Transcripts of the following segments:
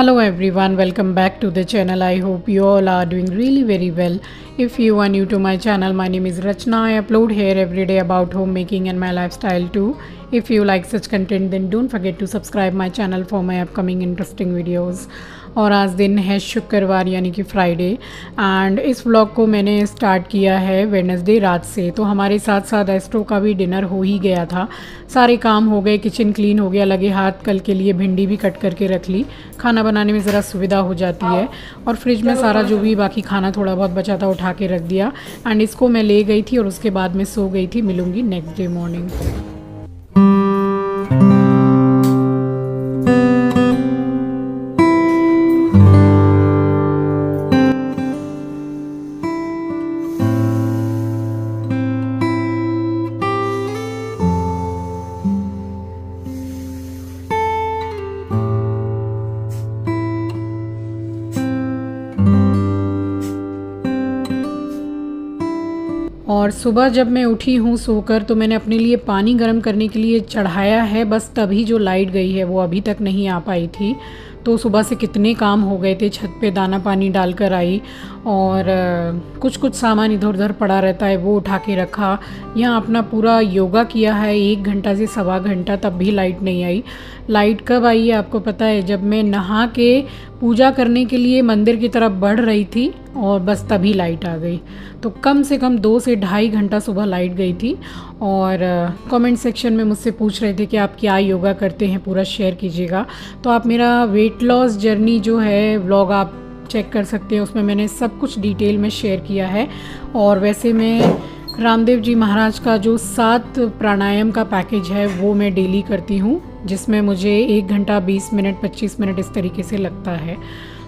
Hello everyone, welcome back to the channel. I hope you all are doing really very well. If you are new to my channel, my name is Rachna. I upload here every day about homemaking and my lifestyle too. If you like such content then don't forget to subscribe my channel for my upcoming interesting videos. और आज दिन है शुक्रवार यानी कि Friday and इस vlog को मैंने स्टार्ट किया है वेडनेसडे रात से। तो हमारे साथ साथ एस्ट्रो का भी डिनर हो ही गया था, सारे काम हो गए, किचन क्लीन हो गया, लगे हाथ कल के लिए भिंडी भी कट करके रख ली। खाना बनाने में ज़रा सुविधा हो जाती है। और फ्रिज में सारा जो भी बाकी खाना थोड़ा बहुत बचा था उठा के रख दिया एंड इसको मैं ले गई थी और उसके बाद मैं सो गई थी। मिलूँगी नेक्स्ट डे मॉर्निंग। और सुबह जब मैं उठी हूँ सोकर तो मैंने अपने लिए पानी गर्म करने के लिए चढ़ाया है, बस तभी जो लाइट गई है वो अभी तक नहीं आ पाई थी। तो सुबह से कितने काम हो गए थे, छत पे दाना पानी डालकर आई और कुछ सामान इधर उधर पड़ा रहता है वो उठा के रखा। यहाँ अपना पूरा योगा किया है 1 घंटा से सवा घंटा, तब भी लाइट नहीं आई। लाइट कब आई है आपको पता है? जब मैं नहा के पूजा करने के लिए मंदिर की तरफ बढ़ रही थी और बस तभी लाइट आ गई। तो कम से कम 2 से ढाई घंटा सुबह लाइट गई थी। और कमेंट सेक्शन में मुझसे पूछ रहे थे कि आप क्या योगा करते हैं, पूरा शेयर कीजिएगा। तो आप मेरा वेट लॉस जर्नी जो है व्लॉग आप चेक कर सकते हैं, उसमें मैंने सब कुछ डिटेल में शेयर किया है। और वैसे मैं रामदेव जी महाराज का जो 7 प्राणायाम का पैकेज है वो मैं डेली करती हूँ, जिसमें मुझे 1 घंटा 20 मिनट 25 मिनट इस तरीके से लगता है।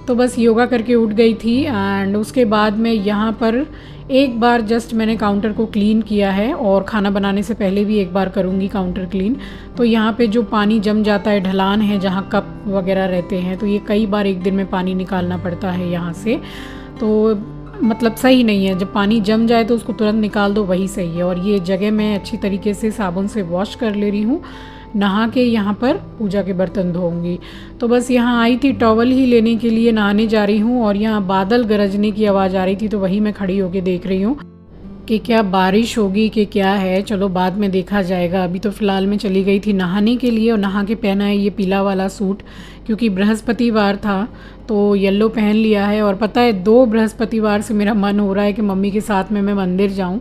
तो बस योगा करके उठ गई थी एंड उसके बाद मैं यहाँ पर एक बार जस्ट मैंने काउंटर को क्लीन किया है और खाना बनाने से पहले भी एक बार करूँगी काउंटर क्लीन। तो यहाँ पे जो पानी जम जाता है, ढलान है जहाँ कप वगैरह रहते हैं, तो ये कई बार एक दिन में पानी निकालना पड़ता है यहाँ से। तो मतलब सही नहीं है, जब पानी जम जाए तो उसको तुरंत निकाल दो, वही सही है। और ये जगह मैं अच्छी तरीके से साबुन से वॉश कर ले रही हूँ, नहा के यहाँ पर पूजा के बर्तन धोऊंगी। तो बस यहाँ आई थी टॉवल ही लेने के लिए, नहाने जा रही हूँ और यहाँ बादल गरजने की आवाज़ आ रही थी, तो वही मैं खड़ी होके देख रही हूँ कि क्या बारिश होगी कि क्या है। चलो बाद में देखा जाएगा। अभी तो फ़िलहाल मैं चली गई थी नहाने के लिए और नहा के पहना है ये पीला वाला सूट, क्योंकि बृहस्पतिवार था तो येलो पहन लिया है। और पता है 2 बृहस्पतिवार से मेरा मन हो रहा है कि मम्मी के साथ में मैं मंदिर जाऊं,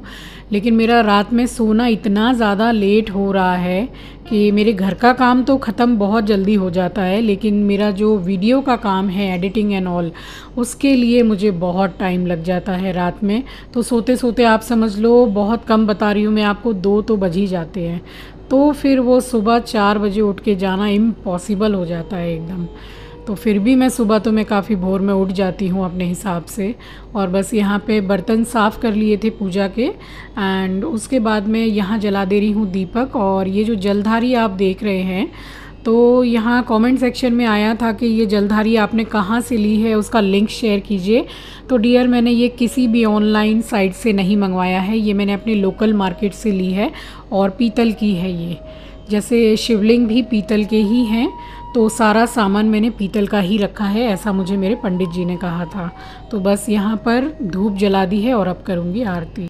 लेकिन मेरा रात में सोना इतना ज़्यादा लेट हो रहा है कि मेरे घर का काम तो ख़त्म बहुत जल्दी हो जाता है, लेकिन मेरा जो वीडियो का काम है एडिटिंग एंड ऑल, उसके लिए मुझे बहुत टाइम लग जाता है रात में। तो सोते सोते आप समझ लो, बहुत कम बता रही हूँ मैं आपको, 2 तो बज ही जाते हैं। तो फिर वो सुबह 4 बजे उठ के जाना इम्पॉसिबल हो जाता है एकदम। तो फिर भी मैं सुबह तो मैं काफ़ी भोर में उठ जाती हूँ अपने हिसाब से। और बस यहाँ पे बर्तन साफ़ कर लिए थे पूजा के एंड उसके बाद मैं यहाँ जला दे रही हूँ दीपक। और ये जो जलधारी आप देख रहे हैं, तो यहाँ कमेंट सेक्शन में आया था कि ये जलधारी आपने कहाँ से ली है, उसका लिंक शेयर कीजिए। तो डियर, मैंने ये किसी भी ऑनलाइन साइट से नहीं मंगवाया है, ये मैंने अपने लोकल मार्केट से ली है और पीतल की है ये। जैसे शिवलिंग भी पीतल के ही हैं, तो सारा सामान मैंने पीतल का ही रखा है, ऐसा मुझे मेरे पंडित जी ने कहा था। तो बस यहाँ पर धूप जला दी है और अब करूँगी आरती।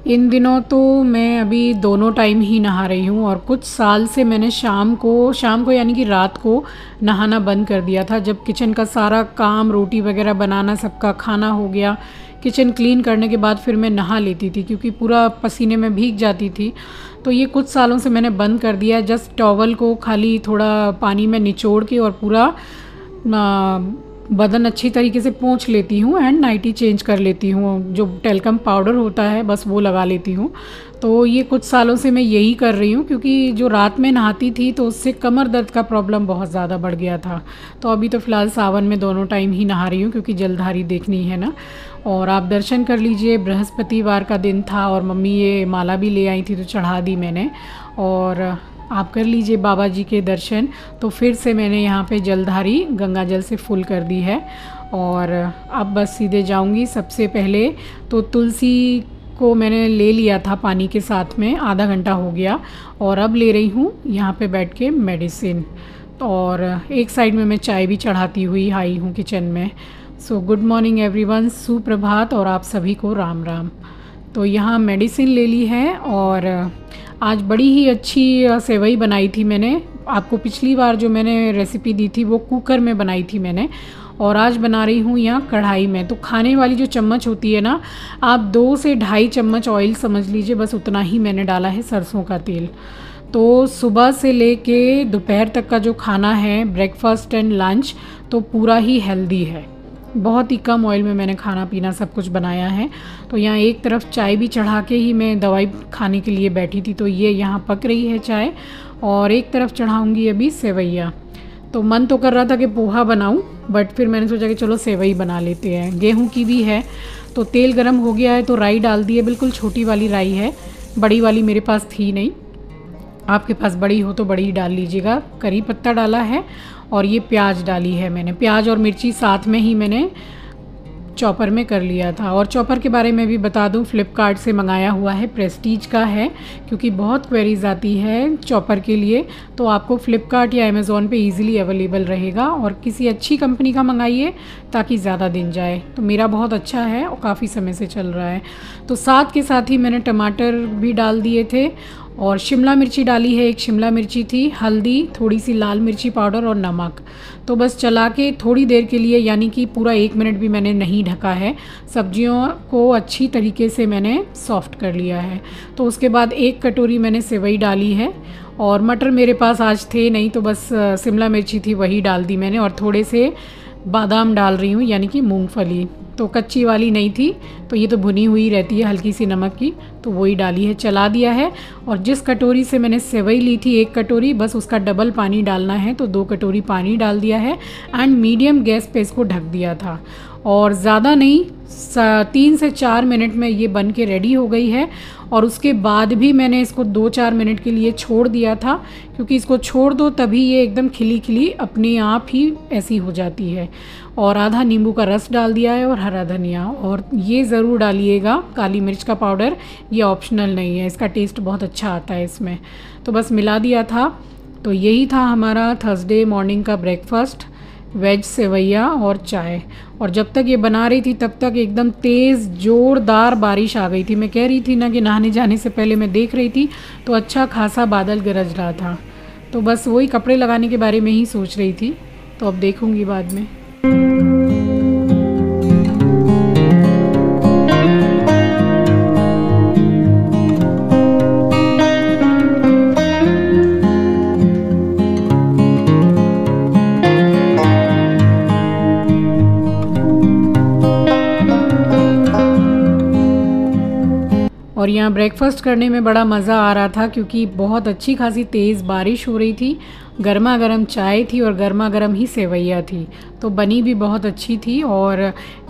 इन दिनों तो मैं अभी दोनों टाइम ही नहा रही हूँ और कुछ साल से मैंने शाम को यानी कि रात को नहाना बंद कर दिया था। जब किचन का सारा काम, रोटी वगैरह बनाना, सबका खाना हो गया, किचन क्लीन करने के बाद फिर मैं नहा लेती थी, क्योंकि पूरा पसीने में भीग जाती थी। तो ये कुछ सालों से मैंने बंद कर दिया है। जस्ट टॉवल को खाली थोड़ा पानी में निचोड़ के और पूरा बदन अच्छी तरीके से पोंछ लेती हूँ एंड नाइटी चेंज कर लेती हूँ। जो टेल्कम पाउडर होता है बस वो लगा लेती हूँ। तो ये कुछ सालों से मैं यही कर रही हूँ, क्योंकि जो रात में नहाती थी तो उससे कमर दर्द का प्रॉब्लम बहुत ज़्यादा बढ़ गया था। तो अभी तो फ़िलहाल सावन में दोनों टाइम ही नहा रही हूँ, क्योंकि जलधारी देखनी है ना। और आप दर्शन कर लीजिए, बृहस्पतिवार का दिन था और मम्मी ये माला भी ले आई थी तो चढ़ा दी मैंने। और आप कर लीजिए बाबा जी के दर्शन। तो फिर से मैंने यहाँ पे जलधारी गंगा जल से फुल कर दी है और अब बस सीधे जाऊँगी। सबसे पहले तो तुलसी को मैंने ले लिया था पानी के साथ में, आधा घंटा हो गया, और अब ले रही हूँ यहाँ पे बैठ के मेडिसिन। और एक साइड में मैं चाय भी चढ़ाती हुई आई हूँ किचन में। सो गुड मॉर्निंग एवरीवन, सुप्रभात, और आप सभी को राम राम। तो यहाँ मेडिसिन ले ली है और आज बड़ी ही अच्छी सेवई बनाई थी मैंने। आपको पिछली बार जो मैंने रेसिपी दी थी वो कुकर में बनाई थी मैंने, और आज बना रही हूँ यहाँ कढ़ाई में। तो खाने वाली जो चम्मच होती है ना, आप 2 से ढाई चम्मच ऑयल समझ लीजिए, बस उतना ही मैंने डाला है सरसों का तेल। तो सुबह से लेके दोपहर तक का जो खाना है, ब्रेकफास्ट एंड लंच, तो पूरा ही हेल्दी है। बहुत ही कम ऑयल में मैंने खाना पीना सब कुछ बनाया है। तो यहाँ एक तरफ चाय भी चढ़ा के ही मैं दवाई खाने के लिए बैठी थी, तो ये यहाँ पक रही है चाय, और एक तरफ चढ़ाऊँगी अभी सेवैया। तो मन तो कर रहा था कि पोहा बनाऊं, बट फिर मैंने सोचा कि चलो सेवई बना लेते हैं। गेहूं की भी है। तो तेल गरम हो गया है तो राई डाल दी है, बिल्कुल छोटी वाली राई है, बड़ी वाली मेरे पास थी नहीं। आपके पास बड़ी हो तो बड़ी डाल लीजिएगा। करी पत्ता डाला है और ये प्याज डाली है मैंने। प्याज और मिर्ची साथ में ही मैंने चॉपर में कर लिया था। और चॉपर के बारे में भी बता दूं, फ्लिपकार्ट से मंगाया हुआ है, प्रेस्टीज का है, क्योंकि बहुत क्वेरीज आती है चॉपर के लिए। तो आपको फ्लिपकार्ट या अमेज़ॉन पे इजीली अवेलेबल रहेगा, और किसी अच्छी कंपनी का मंगाइए ताकि ज़्यादा दिन जाए। तो मेरा बहुत अच्छा है और काफ़ी समय से चल रहा है। तो साथ के साथ ही मैंने टमाटर भी डाल दिए थे, और शिमला मिर्ची डाली है, एक शिमला मिर्ची थी, हल्दी, थोड़ी सी लाल मिर्ची पाउडर और नमक। तो बस चला के थोड़ी देर के लिए, यानी कि पूरा 1 मिनट भी मैंने नहीं ढका है, सब्जियों को अच्छी तरीके से मैंने सॉफ्ट कर लिया है। तो उसके बाद 1 कटोरी मैंने सेवई डाली है, और मटर मेरे पास आज थे नहीं तो बस शिमला मिर्ची थी वही डाल दी मैंने, और थोड़े से बादाम डाल रही हूँ, यानी कि मूंगफली। तो कच्ची वाली नहीं थी, तो ये तो भुनी हुई रहती है हल्की सी नमक की, तो वही डाली है, चला दिया है। और जिस कटोरी से मैंने सेवई ली थी 1 कटोरी, बस उसका डबल पानी डालना है, तो 2 कटोरी पानी डाल दिया है, एंड मीडियम गैस पे इसको ढक दिया था। और ज़्यादा नहीं, 3 से 4 मिनट में ये बन के रेडी हो गई है। और उसके बाद भी मैंने इसको 2-4 मिनट के लिए छोड़ दिया था, क्योंकि इसको छोड़ दो तभी ये एकदम खिली खिली अपने आप ही ऐसी हो जाती है। और आधा नींबू का रस डाल दिया है और हरा धनिया, और ये ज़रूर डालिएगा काली मिर्च का पाउडर, ये ऑप्शनल नहीं है, इसका टेस्ट बहुत अच्छा आता है इसमें। तो बस मिला दिया था। तो यही था हमारा थर्सडे मॉर्निंग का ब्रेकफास्ट, वेज सेवैया और चाय। और जब तक ये बना रही थी तब तक एकदम तेज़ ज़ोरदार बारिश आ गई थी। मैं कह रही थी ना कि नहाने जाने से पहले मैं देख रही थी तो अच्छा खासा बादल गरज रहा था। तो बस वही कपड़े लगाने के बारे में ही सोच रही थी, तो अब देखूँगी बाद में। और यहाँ ब्रेकफास्ट करने में बड़ा मज़ा आ रहा था, क्योंकि बहुत अच्छी खासी तेज़ बारिश हो रही थी, गर्मा गर्म चाय थी और गर्मा गर्म ही सेवैया थी। तो बनी भी बहुत अच्छी थी। और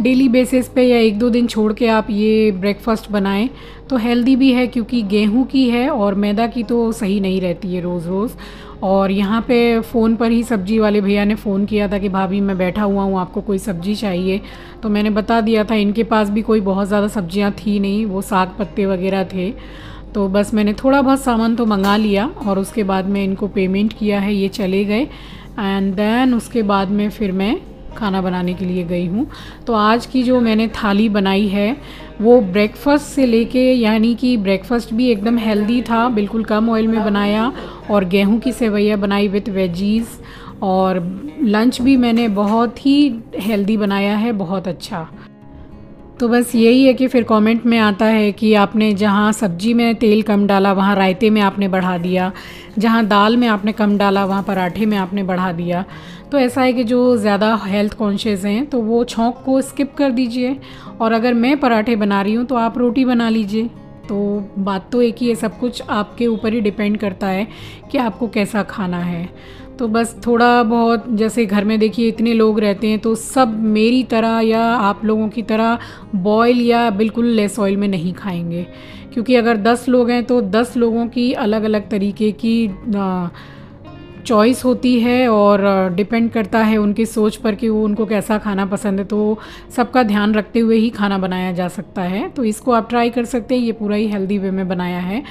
डेली बेसिस पे या 1-2 दिन छोड़ के आप ये ब्रेकफास्ट बनाएं तो हेल्दी भी है, क्योंकि गेहूं की है और मैदा की तो सही नहीं रहती है रोज़ रोज़। और यहाँ पे फ़ोन पर ही सब्ज़ी वाले भैया ने फ़ोन किया था कि भाभी मैं बैठा हुआ हूँ, आपको कोई सब्ज़ी चाहिए? तो मैंने बता दिया था, इनके पास भी कोई बहुत ज़्यादा सब्जियाँ थी नहीं, वो साग पत्ते वगैरह थे। तो बस मैंने थोड़ा बहुत सामान तो मंगा लिया, और उसके बाद में इनको पेमेंट किया है, ये चले गए। एंड देन उसके बाद में फिर मैं खाना बनाने के लिए गई हूँ। तो आज की जो मैंने थाली बनाई है वो ब्रेकफास्ट से लेके, यानी कि ब्रेकफास्ट भी एकदम हेल्दी था, बिल्कुल कम ऑयल में बनाया, और गेहूं की सेवैया बनाई विथ वेजीज़, और लंच भी मैंने बहुत ही हेल्दी बनाया है, बहुत अच्छा। तो बस यही है कि फिर कमेंट में आता है कि आपने जहाँ सब्जी में तेल कम डाला वहाँ रायते में आपने बढ़ा दिया, जहाँ दाल में आपने कम डाला वहाँ पराठे में आपने बढ़ा दिया। तो ऐसा है कि जो ज़्यादा हेल्थ कॉन्शियस हैं तो वो छौंक को स्किप कर दीजिए, और अगर मैं पराठे बना रही हूँ तो आप रोटी बना लीजिए। तो बात तो एक ही है, सब कुछ आपके ऊपर ही डिपेंड करता है कि आपको कैसा खाना है। तो बस थोड़ा बहुत, जैसे घर में देखिए इतने लोग रहते हैं तो सब मेरी तरह या आप लोगों की तरह बॉयल या बिल्कुल लेस ऑयल में नहीं खाएंगे, क्योंकि अगर 10 लोग हैं तो 10 लोगों की अलग अलग तरीके की चॉइस होती है और डिपेंड करता है उनकी सोच पर कि वो उनको कैसा खाना पसंद है। तो सबका ध्यान रखते हुए ही खाना बनाया जा सकता है। तो इसको आप ट्राई कर सकते हैं, ये पूरा ही हेल्दी वे में बनाया है।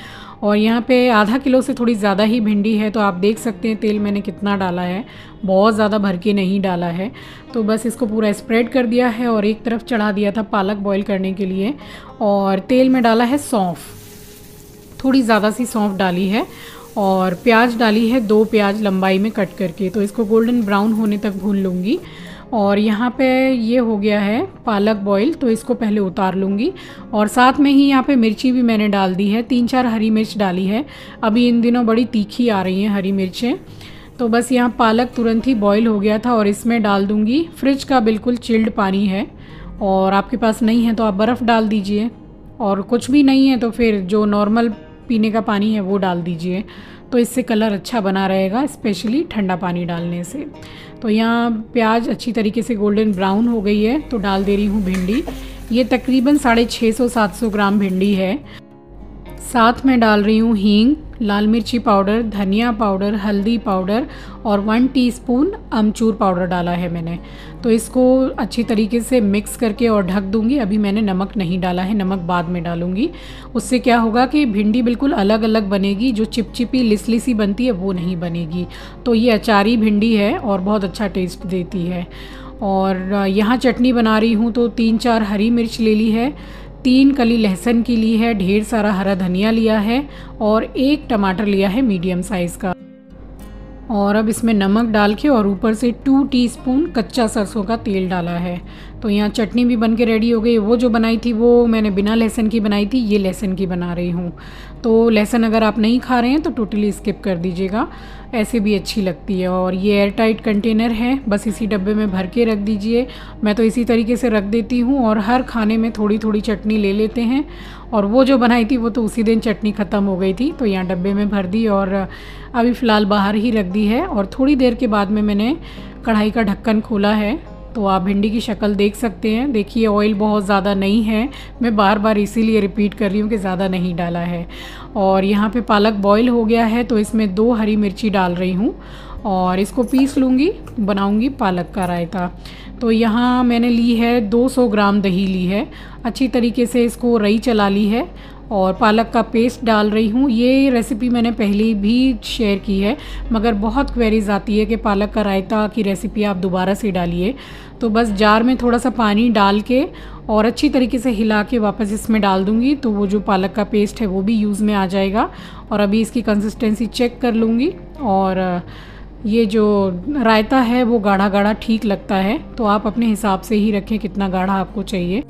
और यहाँ पे आधा किलो से थोड़ी ज़्यादा ही भिंडी है, तो आप देख सकते हैं तेल मैंने कितना डाला है, बहुत ज़्यादा भर के नहीं डाला है। तो बस इसको पूरा स्प्रेड कर दिया है और एक तरफ चढ़ा दिया था पालक बॉईल करने के लिए। और तेल में डाला है सौंफ, थोड़ी ज़्यादा सी सौंफ डाली है, और प्याज डाली है 2 प्याज लंबाई में कट करके। तो इसको गोल्डन ब्राउन होने तक भून लूँगी। और यहाँ पे ये हो गया है पालक बॉईल, तो इसको पहले उतार लूँगी। और साथ में ही यहाँ पे मिर्ची भी मैंने डाल दी है, 3-4 हरी मिर्च डाली है। अभी इन दिनों बड़ी तीखी आ रही हैं हरी मिर्चें। तो बस यहाँ पालक तुरंत ही बॉईल हो गया था और इसमें डाल दूँगी फ्रिज का बिल्कुल चिल्ड पानी है, और आपके पास नहीं है तो आप बर्फ़ डाल दीजिए, और कुछ भी नहीं है तो फिर जो नॉर्मल पीने का पानी है वो डाल दीजिए। तो इससे कलर अच्छा बना रहेगा, स्पेशली ठंडा पानी डालने से। तो यहाँ प्याज अच्छी तरीके से गोल्डन ब्राउन हो गई है, तो डाल दे रही हूँ भिंडी। ये तकरीबन 650-700 ग्राम भिंडी है। साथ में डाल रही हूँ हींग, लाल मिर्ची पाउडर, धनिया पाउडर, हल्दी पाउडर और 1 टीस्पून अमचूर पाउडर डाला है मैंने। तो इसको अच्छी तरीके से मिक्स करके और ढक दूंगी। अभी मैंने नमक नहीं डाला है, नमक बाद में डालूंगी। उससे क्या होगा कि भिंडी बिल्कुल अलग अलग बनेगी, जो चिपचिपी लिसली सी बनती है वो नहीं बनेगी। तो ये अचारी भिंडी है और बहुत अच्छा टेस्ट देती है। और यहाँ चटनी बना रही हूँ, तो 3-4 हरी मिर्च ले ली है, 3 कली लहसुन की ली है, ढेर सारा हरा धनिया लिया है और 1 टमाटर लिया है मीडियम साइज़ का। और अब इसमें नमक डाल के और ऊपर से 2 टीस्पून कच्चा सरसों का तेल डाला है। तो यहाँ चटनी भी बन के रेडी हो गई। वो जो बनाई थी वो मैंने बिना लहसुन की बनाई थी, ये लहसुन की बना रही हूँ। तो लहसुन अगर आप नहीं खा रहे हैं तो टोटली स्किप कर दीजिएगा, ऐसे भी अच्छी लगती है। और ये एयर टाइट कंटेनर है, बस इसी डब्बे में भर के रख दीजिए। मैं तो इसी तरीके से रख देती हूँ और हर खाने में थोड़ी थोड़ी चटनी ले लेते हैं। और वो जो बनाई थी वो तो उसी दिन चटनी ख़त्म हो गई थी, तो यहाँ डब्बे में भर दी और अभी फ़िलहाल बाहर ही रख दी है। और थोड़ी देर के बाद में मैंने कढ़ाई का ढक्कन खोला है, तो आप भिंडी की शक्ल देख सकते हैं। देखिए ऑयल बहुत ज़्यादा नहीं है, मैं बार बार इसीलिए रिपीट कर रही हूँ कि ज़्यादा नहीं डाला है। और यहाँ पे पालक बॉईल हो गया है, तो इसमें 2 हरी मिर्ची डाल रही हूँ और इसको पीस लूँगी, बनाऊँगी पालक का रायता। तो यहाँ मैंने ली है 200 ग्राम दही ली है, अच्छी तरीके से इसको रई चला ली है और पालक का पेस्ट डाल रही हूँ। ये रेसिपी मैंने पहले भी शेयर की है, मगर बहुत क्वेरीज आती है कि पालक का रायता की रेसिपी आप दोबारा से डालिए। तो बस जार में थोड़ा सा पानी डाल के और अच्छी तरीके से हिला के वापस इसमें डाल दूँगी, तो वो जो पालक का पेस्ट है वो भी यूज़ में आ जाएगा। और अभी इसकी कंसिस्टेंसी चेक कर लूँगी। और ये जो रायता है वो गाढ़ा गाढ़ा ठीक लगता है, तो आप अपने हिसाब से ही रखें कितना गाढ़ा आपको चाहिए।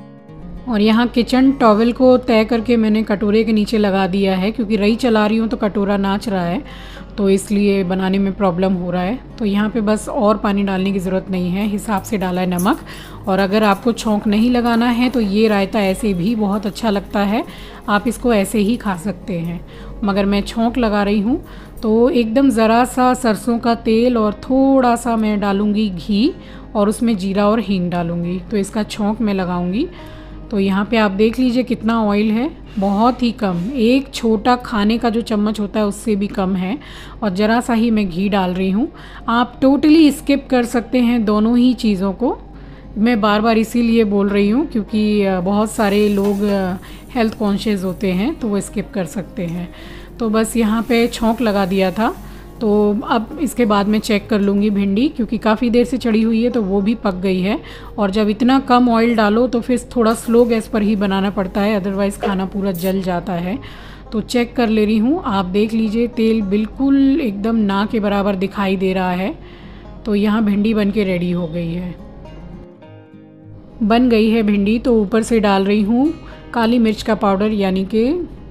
और यहाँ किचन टॉवल को तय करके मैंने कटोरे के नीचे लगा दिया है, क्योंकि रई चला रही हूँ तो कटोरा नाच रहा है, तो इसलिए बनाने में प्रॉब्लम हो रहा है। तो यहाँ पे बस और पानी डालने की ज़रूरत नहीं है, हिसाब से डाला है नमक। और अगर आपको छौंक नहीं लगाना है तो ये रायता ऐसे भी बहुत अच्छा लगता है, आप इसको ऐसे ही खा सकते हैं। मगर मैं छौंक लगा रही हूँ, तो एकदम ज़रा सा सरसों का तेल और थोड़ा सा मैं डालूँगी घी और उसमें जीरा और हींग डालूँगी, तो इसका छौंक मैं लगाऊँगी। तो यहाँ पे आप देख लीजिए कितना ऑयल है, बहुत ही कम, एक छोटा खाने का जो चम्मच होता है उससे भी कम है। और ज़रा सा ही मैं घी डाल रही हूँ। आप टोटली स्किप कर सकते हैं दोनों ही चीज़ों को, मैं बार बार इसीलिए बोल रही हूँ क्योंकि बहुत सारे लोग हेल्थ कॉन्शियस होते हैं तो वो स्किप कर सकते हैं। तो बस यहाँ पे छौंक लगा दिया था। तो अब इसके बाद मैं चेक कर लूँगी भिंडी, क्योंकि काफ़ी देर से चढ़ी हुई है तो वो भी पक गई है। और जब इतना कम ऑयल डालो तो फिर थोड़ा स्लो गैस पर ही बनाना पड़ता है, अदरवाइज़ खाना पूरा जल जाता है। तो चेक कर ले रही हूँ, आप देख लीजिए तेल बिल्कुल एकदम ना के बराबर दिखाई दे रहा है। तो यहाँ भिंडी बन के रेडी हो गई है, बन गई है भिंडी। तो ऊपर से डाल रही हूँ काली मिर्च का पाउडर, यानी कि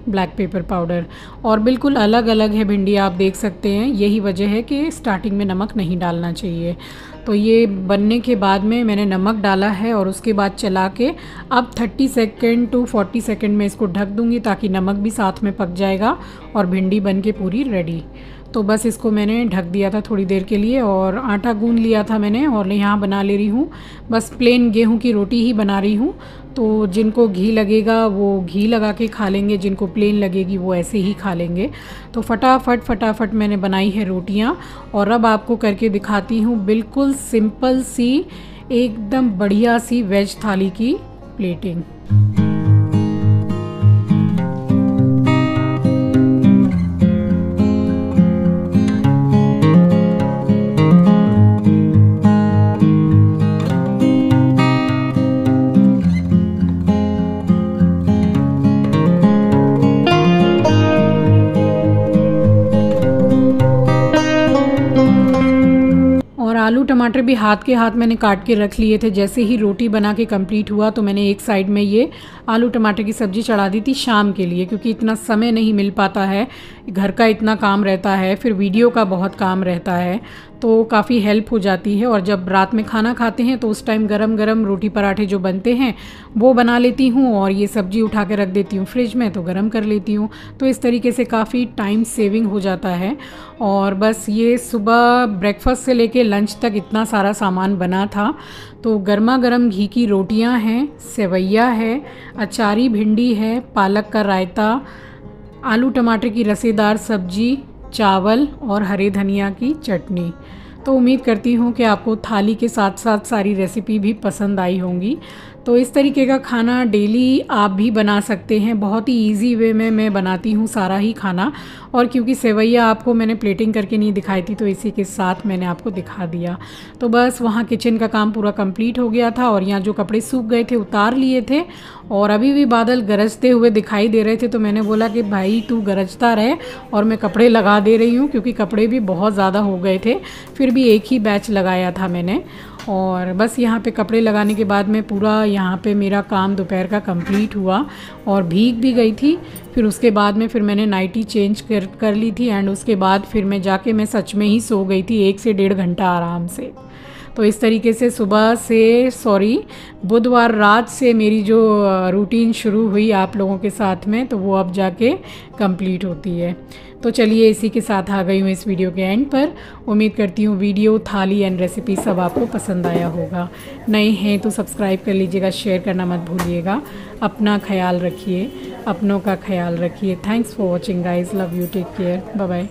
ब्लैक पेपर पाउडर। और बिल्कुल अलग अलग है भिंडी, आप देख सकते हैं। यही वजह है कि स्टार्टिंग में नमक नहीं डालना चाहिए। तो ये बनने के बाद में मैंने नमक डाला है और उसके बाद चला के अब 30 सेकेंड टू 40 सेकेंड में इसको ढक दूँगी ताकि नमक भी साथ में पक जाएगा और भिंडी बन के पूरी रेडी। तो बस इसको मैंने ढक दिया था थोड़ी देर के लिए और आटा गूंद लिया था मैंने और यहाँ बना ले रही हूँ। बस प्लेन गेहूं की रोटी ही बना रही हूँ। तो जिनको घी लगेगा वो घी लगा के खा लेंगे, जिनको प्लेन लगेगी वो ऐसे ही खा लेंगे। तो फटाफट मैंने बनाई है रोटियाँ और अब आपको करके दिखाती हूँ बिल्कुल सिंपल सी एकदम बढ़िया सी वेज थाली की प्लेटिंग। आलू टमाटर भी हाथ के हाथ मैंने काट के रख लिए थे। जैसे ही रोटी बना के कंप्लीट हुआ तो मैंने एक साइड में ये आलू टमाटर की सब्ज़ी चढ़ा दी थी शाम के लिए, क्योंकि इतना समय नहीं मिल पाता है, घर का इतना काम रहता है, फिर वीडियो का बहुत काम रहता है, तो काफ़ी हेल्प हो जाती है। और जब रात में खाना खाते हैं तो उस टाइम गरम गरम रोटी पराठे जो बनते हैं वो बना लेती हूँ और ये सब्ज़ी उठा के रख देती हूँ फ्रिज में, तो गरम कर लेती हूँ। तो इस तरीके से काफ़ी टाइम सेविंग हो जाता है। और बस ये सुबह ब्रेकफास्ट से लेके लंच तक इतना सारा सामान बना था। तो गर्मा गर्म घी की रोटियां हैं, सेवैया है, अचारी भिंडी है, पालक का रायता, आलू टमाटर की रसेदार सब्जी, चावल और हरे धनिया की चटनी। तो उम्मीद करती हूँ कि आपको थाली के साथ साथ सारी रेसिपी भी पसंद आई होंगी। तो इस तरीके का खाना डेली आप भी बना सकते हैं। बहुत ही इजी वे में मैं बनाती हूँ सारा ही खाना। और क्योंकि सेवैया आपको मैंने प्लेटिंग करके नहीं दिखाई थी तो इसी के साथ मैंने आपको दिखा दिया। तो बस वहाँ किचन का काम पूरा कंप्लीट हो गया था और यहाँ जो कपड़े सूख गए थे उतार लिए थे और अभी भी बादल गरजते हुए दिखाई दे रहे थे। तो मैंने बोला कि भाई तू गरजता रहे और मैं कपड़े लगा दे रही हूँ, क्योंकि कपड़े भी बहुत ज़्यादा हो गए थे। फिर भी एक ही बैच लगाया था मैंने। और बस यहाँ पे कपड़े लगाने के बाद में पूरा यहाँ पे मेरा काम दोपहर का कंप्लीट हुआ और भीग भी गई थी। फिर उसके बाद में फिर मैंने नाइटी चेंज कर ली थी एंड उसके बाद फिर मैं जाके मैं सच में ही सो गई थी 1 से 1.5 घंटा आराम से। तो इस तरीके से बुधवार रात से मेरी जो रूटीन शुरू हुई आप लोगों के साथ में, तो वो अब जाके कंप्लीट होती है। तो चलिए इसी के साथ आ गई हूँ इस वीडियो के एंड पर। उम्मीद करती हूँ वीडियो, थाली एंड रेसिपी सब आपको पसंद आया होगा। नए हैं तो सब्सक्राइब कर लीजिएगा, शेयर करना मत भूलिएगा। अपना ख्याल रखिए, अपनों का ख्याल रखिए। Thanks for watching guys, love you, take care, bye bye.